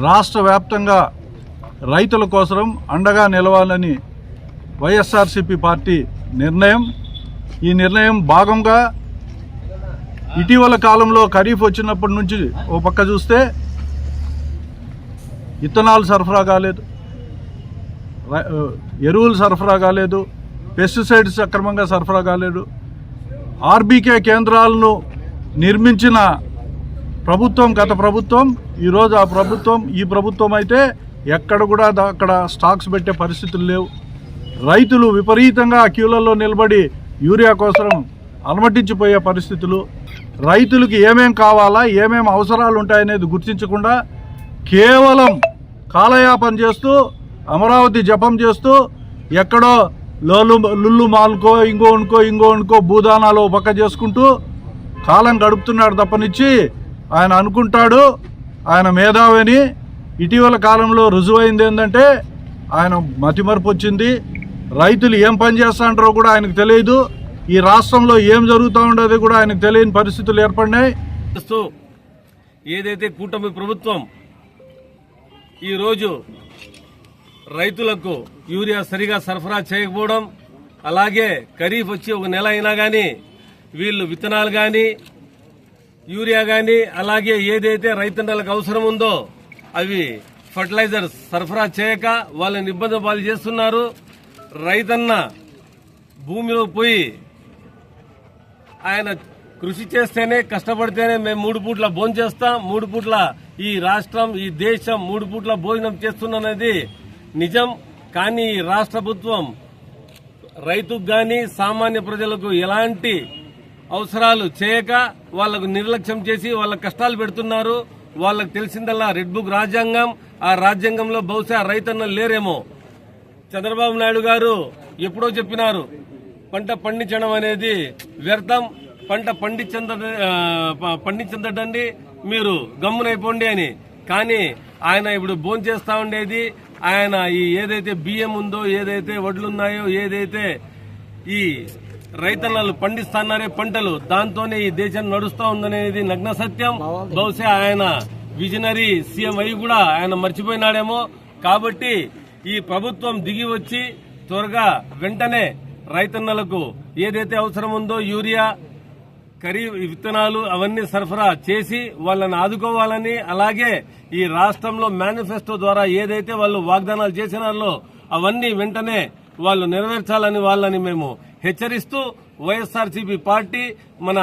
రాష్ట్ర వ్యాప్తంగా రైతుల కోసం అండగా నిలవాలని వైఎస్ఆర్సీపీ పార్టీ నిర్ణయం. ఈ నిర్ణయం భాగంగా ఇటీవల కాలంలో ఖరీఫ్ వచ్చినప్పటి నుంచి ఓ పక్క చూస్తే విత్తనాలు సరఫరా కాలేదు, ఎరువులు సరఫరా కాలేదు, పెస్టిసైడ్స్ సక్రమంగా సరఫరా కాలేదు. ఆర్బీకే కేంద్రాలను నిర్మించిన ప్రభుత్వం గత ప్రభుత్వం. ఈరోజు ఈ ప్రభుత్వం అయితే ఎక్కడ కూడా అక్కడ స్టాక్స్ పెట్టే పరిస్థితులు లేవు. రైతులు విపరీతంగా క్యూలలో నిలబడి యూరియా కోసం అలమటించిపోయే పరిస్థితులు. రైతులకి ఏమేం కావాలా, ఏమేం అవసరాలు ఉంటాయనేది గుర్తించకుండా కేవలం కాలయాపన చేస్తూ, అమరావతి జపం చేస్తూ, ఎక్కడో లుల్లు మాల్కో ఇంకోనుకో భూదానాలు పక్క చేసుకుంటూ కాలం గడుపుతున్నాడు తప్పనిచ్చి ఆయన అనుకుంటాడు ఆయన మేధావిని. ఇటీవల కాలంలో రుజువైంది ఏంటంటే ఆయన మతిమరుపు వచ్చింది. రైతులు ఏం పని చేస్తాంటారో కూడా ఆయనకు తెలియదు. ఈ రాష్ట్రంలో ఏం జరుగుతూ ఉండేది కూడా ఆయనకు తెలియని పరిస్థితులు ఏర్పడినాయి. ఏదైతే కూటమి ప్రభుత్వం ఈరోజు రైతులకు యూరియా సరిగా సరఫరా చేయకపోవడం, అలాగే ఖరీఫ్ వచ్చి ఒక నెల అయినా కానీ వీళ్ళు విత్తనాలు కానీ యూరియా కానీ అలాగే ఏదైతే రైతన్నలకు అవసరం ఉందో అవి ఫర్టిలైజర్ సరఫరా చేయక వాళ్ళని ఇబ్బంది పాలు చేస్తున్నారు. రైతన్న భూమిలో పోయి ఆయన కృషి చేస్తేనే, కష్టపడితేనే మేము 3 పూట్ల భోజనం చేస్తాం, 3 పూట్ల ఈ రాష్ట్రం ఈ దేశం 3 పూట్ల భోజనం చేస్తున్నది నిజం. కానీ ఈ రాష్ట్ర ప్రభుత్వం రైతుకు గాని సామాన్య ప్రజలకు ఎలాంటి అవసరాలు చేయక వాళ్లకు నిర్లక్ష్యం చేసి వాళ్ళ కష్టాలు పెడుతున్నారు. వాళ్ళకు తెలిసిందల్లా రెడ్ బుక్ రాజ్యాంగం. ఆ రాజ్యాంగంలో బహుశా రైతన్నలు లేరేమో. చంద్రబాబు నాయుడు గారు ఎప్పుడో చెప్పినారు, పంట పండించడం అనేది వ్యర్థం, పంట పండించదండి మీరు గమ్మునైపోండి అని. కానీ ఆయన ఇప్పుడు భోంచేస్తా ఉండేది ఆయన ఈ ఏదైతే బియ్యం ఉందో, ఏదైతే వడ్లున్నాయో, ఏదైతే ఈ రైతన్నలు పండిస్తున్నారే పంటలు, దాంతోనే ఈ దేశం నడుస్తా ఉందనేది నగ్న సత్యం. బహుశా ఆయన విజనరీ సీఎం అయి కూడా ఆయన మర్చిపోయినాడేమో. కాబట్టి ఈ ప్రభుత్వం దిగి వచ్చి త్వరగా వెంటనే రైతన్నలకు ఏదైతే అవసరం ఉందో యూరియా, ఖరీఫ్ విత్తనాలు అవన్నీ సరఫరా చేసి వాళ్ళని ఆదుకోవాలని, అలాగే ఈ రాష్ట్రంలో మేనిఫెస్టో ద్వారా ఏదైతే వాళ్ళు వాగ్దానాలు చేసినారో అవన్నీ వెంటనే వాళ్ళు నెరవేర్చాలని వాళ్ళని మేము హెచ్చరిస్తూ వైఎస్ఆర్సీపీ పార్టీ మన